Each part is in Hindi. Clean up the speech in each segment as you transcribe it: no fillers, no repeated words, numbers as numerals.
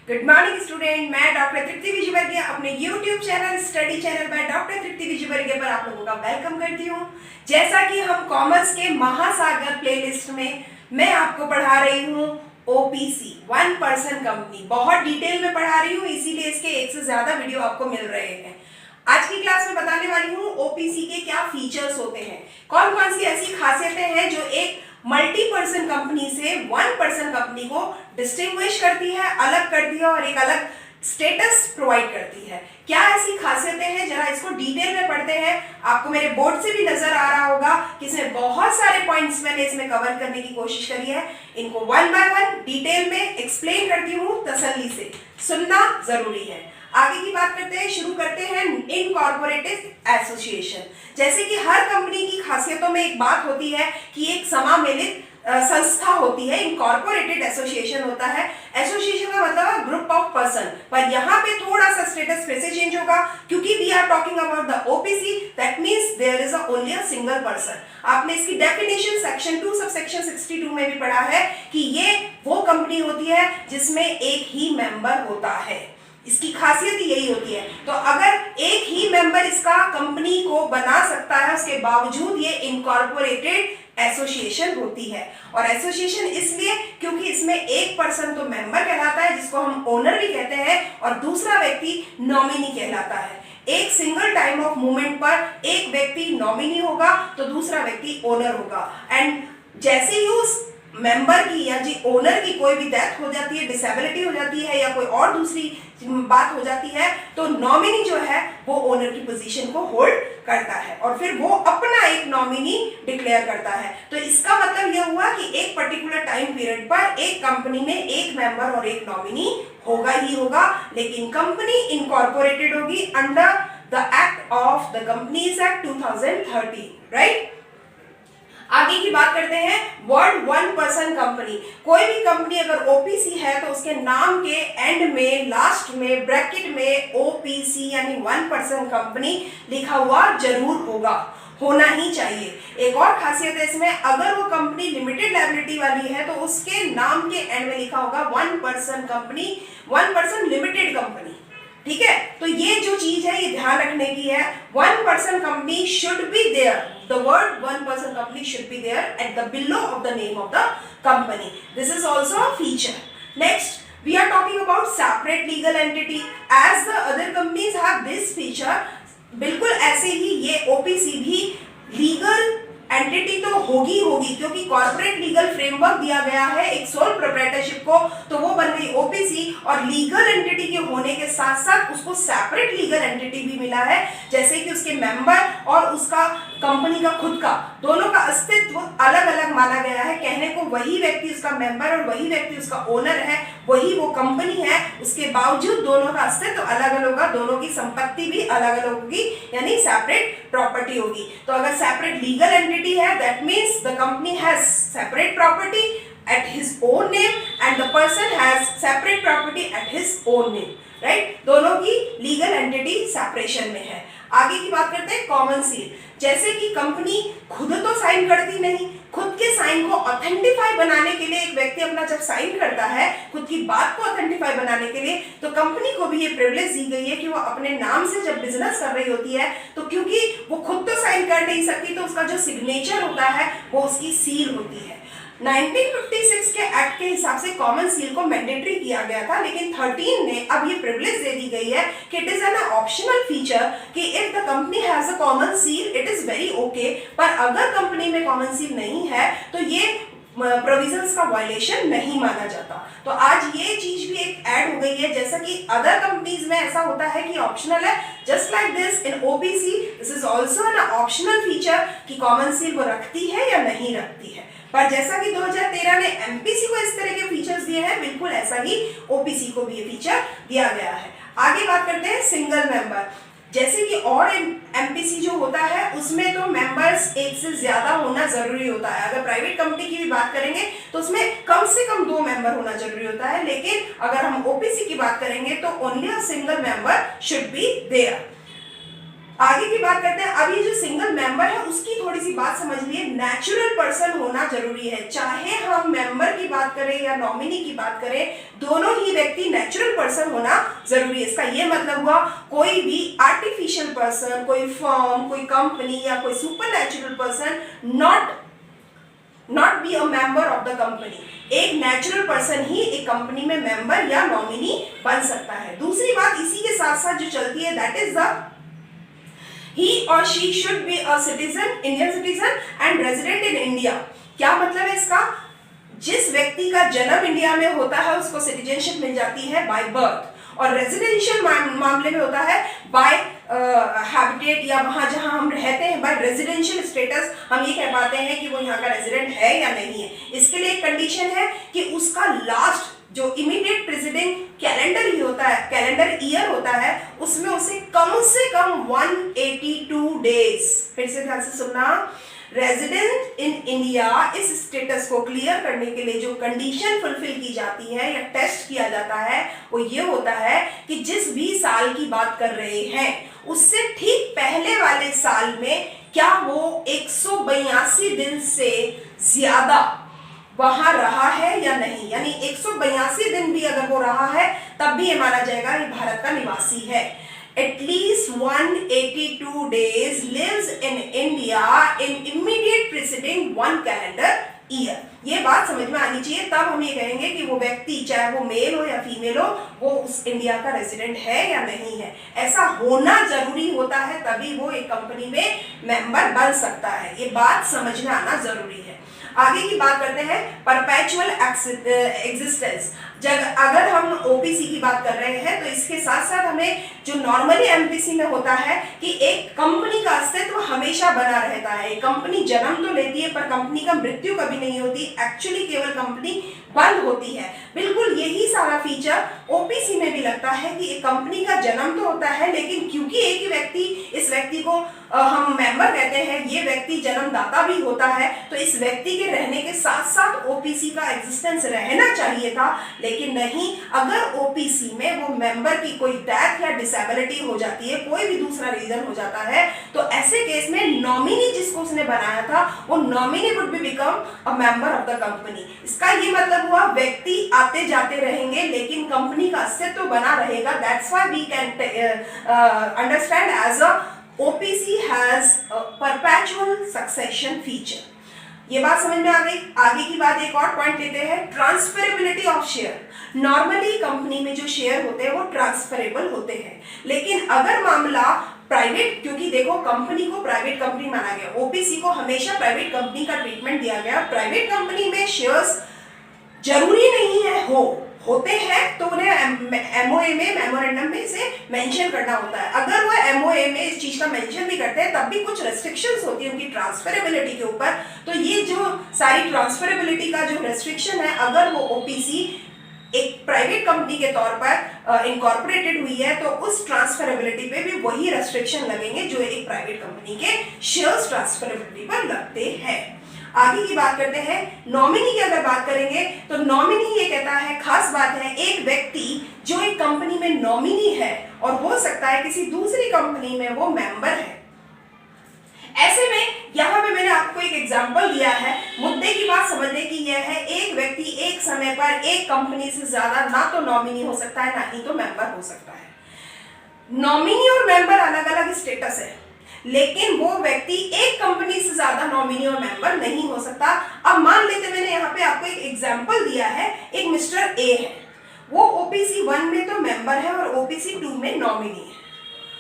गुड मॉर्निंग स्टूडेंट, मैं डॉक्टर तृप्ति विजयवर्गीय अपने YouTube channel study channel by doctor Tripti Vijayvargiya पर आप लोगों का वेलकम करती हूँ। जैसा कि हम कॉमर्स के महासागर प्लेलिस्ट में मैं आपको पढ़ा रही हूँ ओपीसी 1% कंपनी, बहुत डिटेल में पढ़ा रही हूँ, इसीलिए इसके एक से ज्यादा वीडियो आपको मिल रहे हैं। आज की क्लास में बताने वाली हूँ ओपीसी के क्या फीचर्स होते हैं, कौन कौन सी ऐसी खासियतें हैं जो एक मल्टी पर्सन कंपनी से 1% कंपनी को डिस्टिंग्विश करती है, अलग करती है और एक अलग स्टेटस प्रोवाइड करती है। क्या ऐसी खासियतें हैं, जरा इसको डिटेल में पढ़ते हैं। आपको मेरे बोर्ड से भी नजर आ रहा होगा कि इसमें बहुत सारे पॉइंट्स मैंने इसमें कवर करने की कोशिश करी है। इनको वन बाय वन डिटेल में एक्सप्लेन करती हूँ, तसल्ली से सुनना जरूरी है। आगे की बात करते हैं, शुरू करते हैं इनकॉर्पोरेटेड एसोसिएशन। जैसे कि हर कंपनी की खासियतों में एक बात होती है कि एक समामेलित संस्था होती है, इनकॉर्पोरेटेड एसोसिएशन होता है। एसोसिएशन का मतलब है ग्रुप ऑफ पर्सन, पर यहाँ पे थोड़ा सा स्टेटस फिर से चेंज होगा क्योंकि we are talking about the OPC, that means there is only a single person. आपने इसकी डेफिनेशन सेक्शन 2 सब सेक्शन 62 में भी पढ़ा है कि ये वो कंपनी होती है जिसमें एक ही मेंबर होता है। इसकी खासियत यही होती है। तो अगर एक ही मेंबर इसका कंपनी को बना सकता है, उसके बावजूद ये इनकॉर्पोरेटेड एसोसिएशन होती है। और एसोसिएशन इसलिए क्योंकि इसमें एक पर्सन तो मेंबर कहलाता है, जिसको हम ओनर भी कहते हैं, और दूसरा व्यक्ति नॉमिनी कहलाता है। एक सिंगल टाइम ऑफ मूवमेंट पर एक व्यक्ति नॉमिनी होगा तो दूसरा व्यक्ति ओनर होगा। एंड जैसे ही उस मेंबर की या जी ओनर की कोई भी डेथ हो जाती है, डिसेबिलिटी हो जाती है या कोई और दूसरी बात हो जाती है, तो नॉमिनी जो है वो ओनर की पोजीशन को होल्ड करता है और फिर वो अपना एक नॉमिनी डिक्लेयर करता है। तो इसका मतलब यह हुआ कि एक पर्टिकुलर टाइम पीरियड पर एक कंपनी में एक मेंबर और एक नॉमिनी होगा ही होगा, लेकिन कंपनी इनकॉर्पोरेटेड होगी under the act of the companies act 2013, right. आगे की बात करते हैं वर्ड 1% कंपनी। कोई भी कंपनी अगर ओपीसी है तो उसके नाम के एंड में, लास्ट में, ब्रैकेट में ओपीसी यानी 1% कंपनी लिखा हुआ जरूर होगा, होना ही चाहिए। एक और खासियत है इसमें, अगर वो कंपनी लिमिटेड लायबिलिटी वाली है तो उसके नाम के एंड में लिखा होगा 1% कंपनी, 1% लिमिटेड कंपनी, ठीक है। तो ये जो चीज है ये ध्यान रखने की है। 1% company should be there, the word 1% company should be there at the below of the name of the company. This is also a feature. Next we are talking about separate legal entity as the other companies have this feature। बिल्कुल ऐसे ही ये ओपीसी भी लीगल एंटिटी तो होगी क्योंकि कॉर्पोरेट लीगल फ्रेमवर्क दिया गया है एक सोल प्रोप्राइटरशिप को, तो वो बन गई ओपीसी। और लीगल एंटिटी के होने के साथ साथ उसको सेपरेट लीगल एंटिटी भी मिला है, जैसे कि उसके मेंबर और उसका कंपनी का खुद का दोनों का अस्तित्व अलग अलग माना गया है। कहने को वही व्यक्ति उसका मेंबर और वही व्यक्ति उसका ओनर है, वही वो कंपनी है, उसके बावजूद दोनों का अस्तित्व अलग अलग होगा, दोनों की संपत्ति भी अलग अलग होगी, यानी सेपरेट प्रॉपर्टी होगी। तो अगर सेपरेट लीगल एंटिटी है, that means the company has separate property at his own name and the person has separate property at his own name, right? दोनों की लीगल एंटिटी सेपरेशन में है। आगे की बात करते हैं कॉमन सील। जैसे कि कंपनी खुद तो साइन करती नहीं, खुद के साइन को ऑथेंटिफाई बनाने के लिए एक व्यक्ति अपना जब साइन करता है खुद की बात को ऑथेंटिफाई बनाने के लिए, तो कंपनी को भी ये प्रिविलेज दी गई है कि वो अपने नाम से जब बिजनेस कर रही होती है तो क्योंकि वो खुद तो साइन कर नहीं सकती, तो उसका जो सिग्नेचर होता है वो उसकी सील होती है। 1956 के एक्ट के हिसाब से कॉमन सील को मैंडेटरी किया गया था, लेकिन 13 ने अब ये प्रिविलेज दे दी गई है कि it is an optional feature कि if the company has a common seal it is very okay, पर अगर कंपनी में कॉमन सील नहीं है तो ये प्रोविजंस का वायलेशन नहीं माना जाता। तो आज ये चीज भी एक ऐड हो गई है, जैसा कि अदर कंपनीज में ऐसा होता है कि ऑप्शनल है, just like this in OPC this is also an optional feature कि कॉमन सील वो रखती है या नहीं रखती है। पर जैसा कि 2013 ने एमपीसी को इस तरह के फीचर्स दिए हैं, बिल्कुल ऐसा ही ओपीसी को भी ये फीचर दिया गया है। आगे बात करते हैं सिंगल मेंबर। जैसे कि और एमपीसी जो होता है उसमें तो मेंबर्स एक से ज्यादा होना जरूरी होता है। अगर प्राइवेट कंपनी की भी बात करेंगे तो उसमें कम से कम 2 मेंबर होना जरूरी होता है, लेकिन अगर हम ओपीसी की बात करेंगे तो only a single member should be there. आगे की बात करते हैं। अब ये जो सिंगल मेंबर है उसकी थोड़ी सी बात समझ लिए। नेचुरल पर्सन होना जरूरी है, चाहे हम मेंबर की बात करें या नॉमिनी की बात करें, दोनों ही व्यक्ति नेचुरल पर्सन होना जरूरी है। इसका ये मतलब हुआ कोई भी आर्टिफिशियल पर्सन, कोई फर्म, कोई कंपनी या कोई super natural person not be a member of the company. एक नेचुरल पर्सन ही एक कंपनी में मेंबर या नॉमिनी बन सकता है। दूसरी बात इसी के साथ साथ जो चलती है, that is the he or she should be a citizen, Indian citizen and resident in India। क्या मतलब है इसका? जिस व्यक्ति का जन्म इंडिया में होता है उसको सिटीजनशिप मिल जाती है बाय बर्थ, और रेजिडेंशियल मामले में होता है बाय हैबिटेट, या वहां जहां हम रहते हैं बाय रेजिडेंशियल स्टेटस। हम ये कह पाते हैं कि वो यहाँ का रेजिडेंट है या नहीं है। इसके लिए एक कंडीशन है कि उसका लास्ट जो इमीडिएट प्रेसिडिंग कैलेंडर ही होता है, कैलेंडर ईयर होता है, उसमें उसे कम 182 डेज, फिर से ध्यान से सुनना, रेजिडेंट इन इंडिया इस स्टेटस को क्लियर करने के लिए जो कंडीशन फुलफिल की जाती है या टेस्ट किया जाता है वो ये होता है कि जिस भी साल की बात कर रहे हैं उससे ठीक पहले वाले साल में क्या वो 182 दिन से ज्यादा वहां रहा है या नहीं। यानी 182 दिन भी अगर वो रहा है तब भी ये माना जाएगा ये भारत का निवासी है। At least 182 days lives in India in immediate preceding one calendar year। ये बात समझ में आनी चाहिए, तब हम ये कहेंगे कि वो व्यक्ति चाहे वो मेल हो या फीमेल हो वो उस इंडिया का रेजिडेंट है या नहीं है। ऐसा होना जरूरी होता है तभी वो एक कंपनी में मेंबर बन सकता है। ये बात समझ में आना जरूरी है। आगे की बात करते हैं परपेचुअल एग्जिस्टेंस। जब अगर हम ओपीसी की बात कर रहे हैं तो इसके साथ साथ हमें जो नॉर्मली एमपीसी में होता है कि एक कंपनी का अस्तित्व हमेशा बना रहता है। कंपनी जन्म तो लेती है पर कंपनी का मृत्यु कभी नहीं होती, एक्चुअली केवल कंपनी बंद होती है। बिल्कुल यही सारा फीचर ओपीसी में भी लगता है कि एक कंपनी का जन्म तो होता है लेकिन क्योंकि एक ही व्यक्ति, इस व्यक्ति को हम मेंबर कहते हैं, ये व्यक्ति जन्मदाता भी होता है, तो इस व्यक्ति के रहने के साथ साथ ओपीसी का एग्जिस्टेंस रहना चाहिए था। लेकिन नहीं, अगर ओपीसी में वो मेंबर की कोई डेथ या डिसेबिलिटी हो जाती है, कोई भी दूसरा रीजन हो जाता है, तो ऐसे केस में नॉमिनी जिसको उसने बनाया था वो nominee would be become a member of the company. इसका ये मतलब हुआ व्यक्ति आते जाते रहेंगे लेकिन कंपनी का अस्तित्व बना रहेगा। That's why we can understand as a OPC has a perpetual succession feature। ये बात समझ में आ गई। आगे की बात एक और पॉइंट लेते हैं, transferability of share. Normally company में जो शेयर होते हैं वो ट्रांसफरेबल होते हैं, लेकिन अगर मामला प्राइवेट, क्योंकि देखो कंपनी को प्राइवेट कंपनी माना गया, ओपीसी को हमेशा प्राइवेट कंपनी का ट्रीटमेंट दिया गया। प्राइवेट कंपनी में शेयर्स जरूरी नहीं है होते हैं तो उन्हें एमओए में, मेमोरेंडम में से मेंशन करना होता है। अगर वो एमओए में इस चीज का मेंशन भी करते हैं तब भी कुछ रेस्ट्रिक्शंस होती है उनकी ट्रांसफरेबिलिटी के ऊपर। तो ये जो सारी ट्रांसफरेबिलिटी का जो रेस्ट्रिक्शन है, अगर वो ओपीसी एक प्राइवेट कंपनी के तौर पर इनकॉर्पोरेटेड हुई है तो उस ट्रांसफरेबिलिटी पे भी वही रेस्ट्रिक्शन लगेंगे जो एक प्राइवेट कंपनी के शेयर्स ट्रांसफरेबिलिटी पर लगते हैं। आगे की बात करते हैं, नॉमिनी की अगर बात करेंगे तो नॉमिनी ये कहता है, खास बात है, एक व्यक्ति जो एक कंपनी में नॉमिनी है और हो सकता है किसी दूसरी कंपनी में वो मेंबर है। ऐसे में यहाँ पे मैंने आपको एक एग्जांपल दिया है। मुद्दे की बात समझने की यह है, एक व्यक्ति एक समय पर एक कंपनी से ज्यादा ना तो नॉमिनी हो सकता है ना ही तो मेंबर हो सकता है। नॉमिनी और मेंबर अलग अलग स्टेटस है, लेकिन वो व्यक्ति एक कंपनी से ज्यादा नॉमिनी और मेंबर नहीं हो सकता। अब मान लेते मैंने यहाँ पे आपको एक एग्जांपल दिया है, एक मिस्टर ए है, वो ओपीसी 1 में तो मेंबर है और ओपीसी 2 में नॉमिनी है,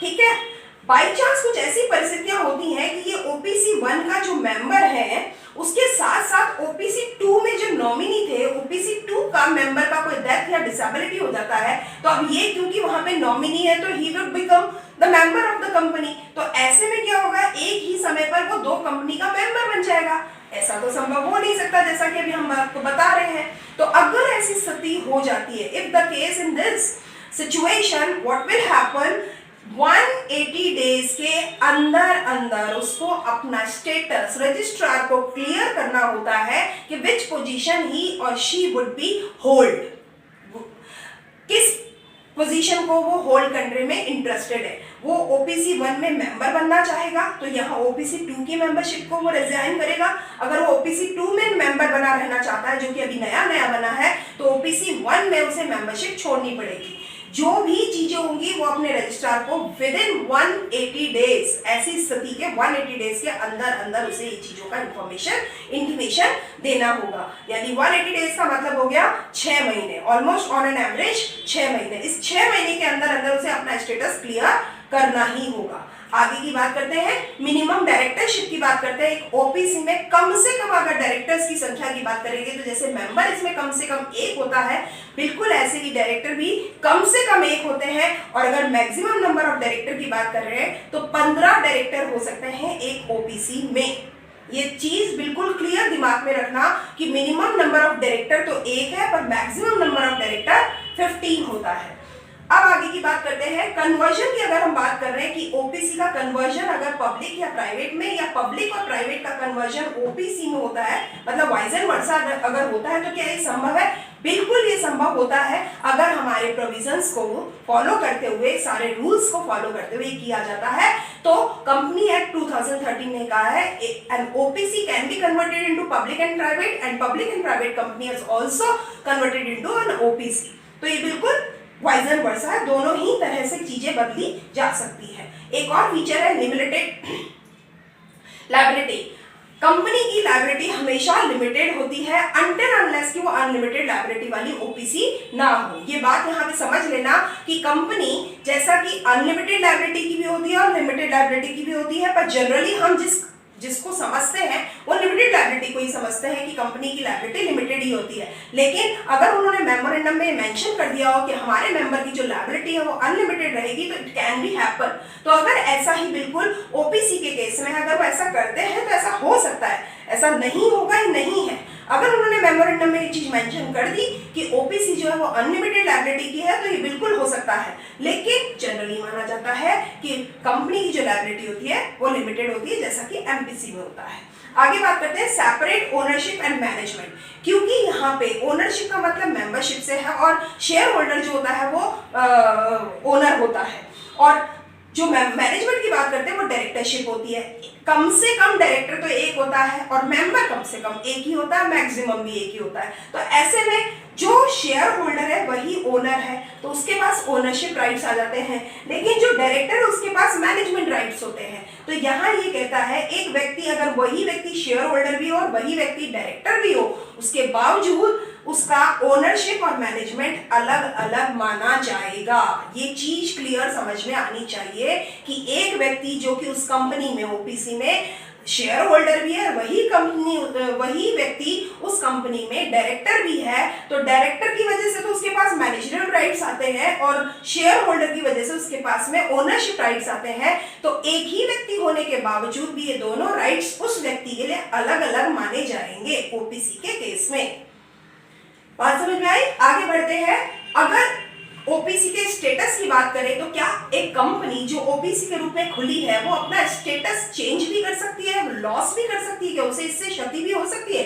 ठीक है। बाई चांस कुछ ऐसी परिस्थितियां होती हैं कि ये ओपीसी 1 का जो मेंबर है उसके साथ साथ ओपीसी 2 में जो नॉमिनी थे, ओपीसी 2 का मेंबर का कोई डेथ या डिसेबिलिटी हो जाता है, तो अब ये क्योंकि वहां पे नॉमिनी है तो he would become the member of the company. तो ऐसे में क्या होगा, एक ही समय पर वो दो कंपनी का मेंबर बन जाएगा। ऐसा तो संभव हो नहीं सकता, जैसा कि अभी हम आपको बता रहे हैं। तो अगर ऐसी स्थिति हो जाती है, if the case in this situation what will happen, 180 days के अंदर अंदर उसको अपना स्टेटस रजिस्ट्रार को क्लियर करना होता है कि विच पोजीशन ही और शी वुड बी होल्ड, किस पोजीशन को वो होल्ड करने में इंटरेस्टेड है। वो ओपीसी 1 में मेंबर बनना चाहेगा तो यहाँ ओपीसी 2 की मेंबरशिप को वो रिजाइन करेगा। अगर वो ओपीसी 2 में मेंबर बना रहना चाहता है, जो कि अभी नया नया बना है, तो ओपीसी 1 में उसे मेंबरशिप छोड़नी पड़ेगी। जो भी चीजें होंगी वो अपने रजिस्ट्रार को विद इन 180 डेज, ऐसी स्थिति के 180 डेज के अंदर अंदर उसे ये चीजों का इंटीमेशन देना होगा। यानी 180 डेज का मतलब हो गया 6 महीने, ऑलमोस्ट ऑन एन एवरेज 6 महीने। इस 6 महीने के अंदर अंदर उसे अपना स्टेटस क्लियर करना ही होगा। आगे की बात करते हैं, मिनिमम डायरेक्टरशिप की बात करते हैं। एक ओपीसी में कम से कम अगर डायरेक्टर्स की संख्या की बात करेंगे तो जैसे मेंबर इसमें कम से कम 1 होता है, बिल्कुल ऐसे ही डायरेक्टर भी कम से कम 1 होते हैं। और अगर मैक्सिमम नंबर ऑफ डायरेक्टर की बात कर रहे हैं तो 15 डायरेक्टर हो सकते हैं एक ओपीसी में। ये चीज बिल्कुल क्लियर दिमाग में रखना कि मिनिमम नंबर ऑफ डायरेक्टर तो 1 है, पर मैक्सिमम नंबर ऑफ डायरेक्टर 15 होता है। अब आगे की बात करते हैं कन्वर्जन की। अगर हम बात कर रहे हैं कि ओपीसी का कन्वर्जन अगर पब्लिक या प्राइवेट में, या पब्लिक और प्राइवेट का कन्वर्जन ओपीसी में होता है, मतलब वाइज एंड वर्सा अगर होता है, तो क्या ये संभव है? बिल्कुल ये संभव होता है अगर हमारे प्रोविजंस को फॉलो करते हुए, सारे रूल्स को फॉलो करते हुए किया जाता है। तो कंपनी एक्ट 2013 ने कहा है an OPC can be converted into public and private, and public and private company has also converted into an OPC. तो ये बिल्कुल वाइज एंड वर्सा है, दोनों ही तरह से चीजें बदली जा सकती है। एक और फीचर है लिमिटेड लायबिलिटी। कंपनी की लायबिलिटी हमेशा लिमिटेड होती है अनटिल अनलेस कि वो अनलिमिटेड लायबिलिटी वाली ओपीसी ना हो। ये बात यहाँ पे समझ लेना कि कंपनी जैसा कि अनलिमिटेड लायबिलिटी की भी होती है और लिमिटेड लायबिलिटी की भी होती है, पर जनरली हम जिसको समझते हैं वो लिमिटेड लायबिलिटी को ही समझते हैं कि कंपनी की लायबिलिटी लिमिटेड ही होती है। लेकिन अगर उन्होंने मेमोरेंडम में मेंशन कर दिया हो कि हमारे मेंबर की जो लायबिलिटी है वो अनलिमिटेड रहेगी, तो इट कैन बी हैपन। तो अगर ऐसा ही बिल्कुल ओपीसी के केस में अगर वो ऐसा करते हैं तो ऐसा हो सकता है, ऐसा नहीं होगा ही नहीं है। अगर उन्होंने मेमोरेंडम में ये चीज मेंशन कर दी कि ओपीसी जो है वो अनलिमिटेड लायबिलिटी की है, तो ये बिल्कुल हो सकता है। लेकिन जनरली माना जाता है कि कंपनी की जो लायबिलिटी होती है वो लिमिटेड होती है, जैसा कि एमपीसी में होता है। आगे बात करते हैं सेपरेट ओनरशिप एंड मैनेजमेंट। क्योंकि यहाँ पे ओनरशिप का मतलब मेंबरशिप से है और शेयर होल्डर जो होता है वो ओनर होता है, और जो मैनेजमेंट की बात करते हैं वो डायरेक्टरशिप होती है। कम से कम डायरेक्टर तो 1 होता है और मेंबर कम से कम 1 ही होता है, मैक्सिमम भी 1 ही होता है। तो ऐसे में जो शेयर होल्डर है वही ओनर है, तो उसके पास ओनरशिप राइट्स आ जाते हैं। लेकिन जो डायरेक्टर है उसके पास मैनेजमेंट राइट्स होते हैं। तो यहाँ ये कहता है एक व्यक्ति, अगर वही व्यक्ति शेयर होल्डर भी हो और वही व्यक्ति डायरेक्टर भी हो, उसके बावजूद उसका ओनरशिप और मैनेजमेंट अलग अलग माना जाएगा। ये चीज क्लियर समझ में आनी चाहिए कि एक व्यक्ति जो कि उस कंपनी में ओपीसी में शेयर होल्डर भी है, वही व्यक्ति उस कंपनी में डायरेक्टर भी है, तो डायरेक्टर की वजह से तो उसके पास मैनेजरियल राइट्स आते हैं और शेयर होल्डर की वजह से उसके पास में ओनरशिप राइट्स आते हैं। तो एक ही व्यक्ति होने के बावजूद भी ये दोनों राइट्स उस व्यक्ति के लिए अलग अलग माने जाएंगे ओपीसी के केस में। बात समझ में आई? आगे बढ़ते हैं। अगर ओपीसी के स्टेटस की बात करें तो क्या एक कंपनी जो ओपीसी के रूप में खुली है वो अपना स्टेटस चेंज भी कर सकती है, लॉस भी कर सकती है, क्या उसे इससे क्षति भी हो सकती है?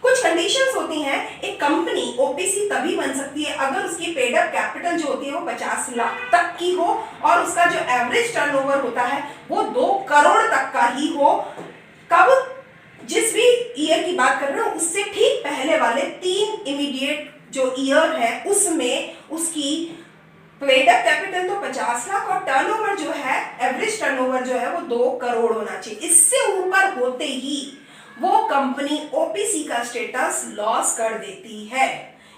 कुछ कंडीशंस होती हैं। एक कंपनी ओपीसी तभी बन सकती है अगर उसकी पेड अप कैपिटल जो होती है वो 50 लाख तक की हो और उसका जो एवरेज टर्नओवर होता है वो 2 करोड़ तक का ही हो। कब? जिस भी ईयर की बात कर रहे हो उससे ठीक पहले वाले 3 इमीडिएट जो ईयर है उसमें उसकी पेड अप कैपिटल तो 50 लाख और टर्नओवर जो है, एवरेज टर्नओवर जो है वो 2 करोड़ होना चाहिए। इससे ऊपर होते ही वो कंपनी ओपीसी का स्टेटस लॉस कर देती है।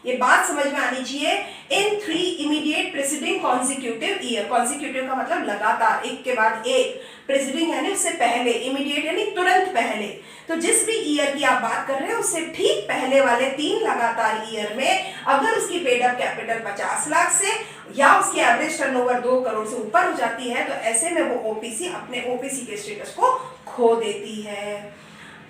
ये बात समझ में आनी चाहिए। इन 3 immediate presiding consecutive year, consecutive का मतलब लगातार, एक के बाद एक, प्रेसिडिंग यानी उससे पहले, इमीडिएट यानी तुरंत पहले। तो जिस भी ईयर की आप बात कर रहे हैं उससे ठीक पहले वाले 3 लगातार ईयर में अगर उसकी पेड अप कैपिटल 50 लाख से या उसकी एवरेज टर्नओवर 2 करोड़ से ऊपर हो जाती है तो ऐसे में वो ओपीसी अपने ओपीसी के स्टेटस को खो देती है।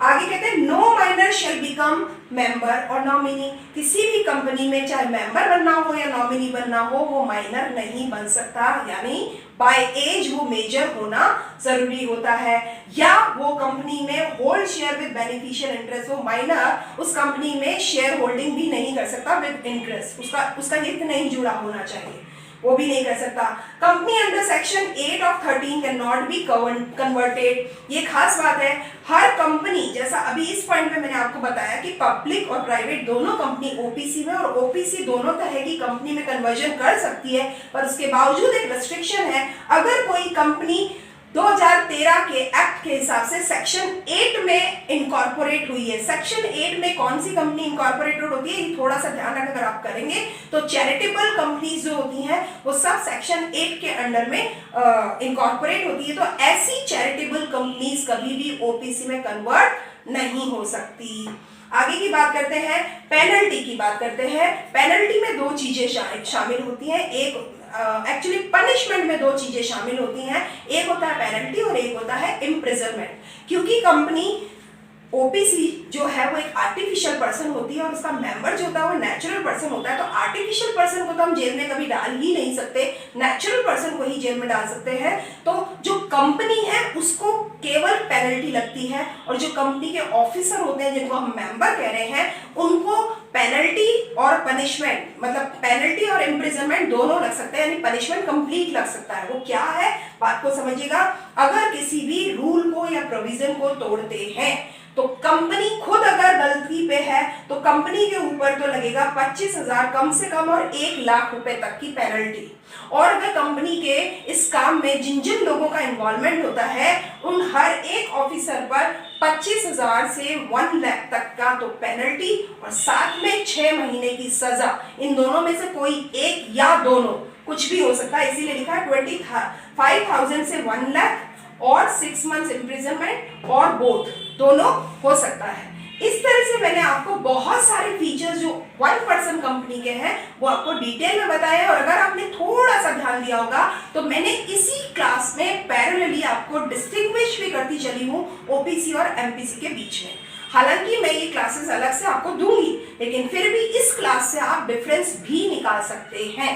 आगे कहते हैं no minor shall become member और नॉमिनी। किसी भी कंपनी में चाहे मेंबर बनना हो या नॉमिनी बनना हो वो माइनर नहीं बन सकता, यानी बाय एज वो मेजर होना जरूरी होता है, या वो कंपनी में hold share with beneficial interest, वो माइनर उस कंपनी में शेयर होल्डिंग भी नहीं कर सकता विद इंटरेस्ट, उसका हित नहीं जुड़ा होना चाहिए। वो भी नहीं कर सकता। Company under section 8 of 13 can not be converted, ये खास बात है। हर कंपनी, जैसा अभी इस पॉइंट में मैंने आपको बताया कि पब्लिक और प्राइवेट दोनों कंपनी ओपीसी में और ओपीसी दोनों तरह की कंपनी में कन्वर्जन कर सकती है, पर उसके बावजूद एक रेस्ट्रिक्शन है। अगर कोई कंपनी 2013 के एक्ट के हिसाब से सेक्शन 8 में इनकॉर्पोरेट हुई है। सेक्शन 8 में कौन सी कंपनी इनकॉर्पोरेटेड होती है, ये थोड़ा सा ध्यान अगर आप करेंगे तो चैरिटेबल कंपनीज जो होती हैं वो सब सेक्शन 8 के अंडर में इनकॉर्पोरेट होती है। तो ऐसी चैरिटेबल कंपनीज कभी भी ओपीसी में कन्वर्ट नहीं हो सकती। आगे की बात करते हैं, पेनल्टी की बात करते हैं। पेनल्टी में दो चीजें शामिल होती हैं। एक एक्चुअली पनिशमेंट में दो चीजें शामिल होती हैं, एक होता है पेनल्टी और एक होता है इम्प्रिजनमेंट। क्योंकि कंपनी ओपीसी जो है वो एक आर्टिफिशियल पर्सन होती है और उसका मेंबर जो होता है वो नेचुरल पर्सन होता है। तो आर्टिफिशियल पर्सन को तो हम जेल में कभी डाल ही नहीं सकते, नेचुरल पर्सन को ही जेल में डाल सकते हैं। तो जो कंपनी है उसको केवल पेनल्टी लगती है और जो कंपनी के ऑफिसर होते हैं जिनको हम मेंबर कह रहे हैं उनको पेनल्टी और पनिशमेंट, मतलब पेनल्टी और इम्प्रिजनमेंट दोनों लग सकते हैं, यानी पनिशमेंट कंप्लीट लग सकता है। वो क्या है बात को समझिएगा। अगर किसी भी रूल को या प्रोविजन को तोड़ते हैं तो कंपनी खुद अगर गलती पे है तो कंपनी के ऊपर तो लगेगा 25,000 कम से कम और 1 लाख रुपए तक की पेनल्टी। और अगर कंपनी के इस काम में जिन जिन लोगों का इन्वॉल्वमेंट होता है उन हर एक ऑफिसर पर 25,000 से 1 लाख तक का तो पेनल्टी और साथ में 6 महीने की सजा। इन दोनों में से कोई एक या दोनों, कुछ भी हो सकता है, इसीलिए लिखा है 25,000 से 1 लाख और 6 मंथ्स इम्प्रिजनमेंट और बोथ दोनों हो सकता है। इस तरह से मैंने आपको बहुत सारे फीचर्स जो 1 पर्सन कंपनी के हैं वो आपको डिटेल में बताया। और अगर आपने थोड़ा सा ध्यान दिया होगा तो मैंने इसी क्लास में पैरेलली आपको डिस्टिंग्विश भी करती चली हूँ ओपीसी और एमपीसी के बीच में। हालांकि मैं ये क्लासेस अलग से आपको दूंगी, लेकिन फिर भी इस क्लास से आप डिफरेंस भी निकाल सकते हैं।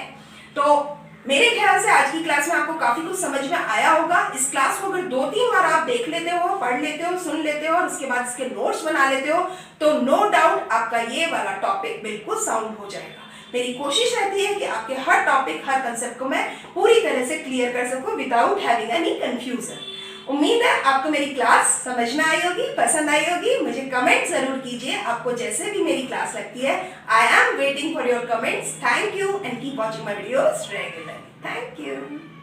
तो मेरे ख्याल से आज की क्लास में आपको काफी कुछ समझ में आया होगा। इस क्लास को अगर 2-3 बार आप देख लेते हो, पढ़ लेते हो, सुन लेते हो और उसके बाद इसके नोट्स बना लेते हो तो नो डाउट आपका ये वाला टॉपिक बिल्कुल साउंड हो जाएगा। मेरी कोशिश रहती है कि आपके हर टॉपिक, हर कंसेप्ट को मैं पूरी तरह से क्लियर कर सकूं विदाउट हैविंग एनी कंफ्यूजन। उम्मीद है आपको मेरी क्लास समझ में आई होगी, पसंद आई होगी। मुझे कमेंट जरूर कीजिए आपको जैसे भी मेरी क्लास लगती है। I am waiting for your comments. Thank you and keep watching my videos regularly. Thank you.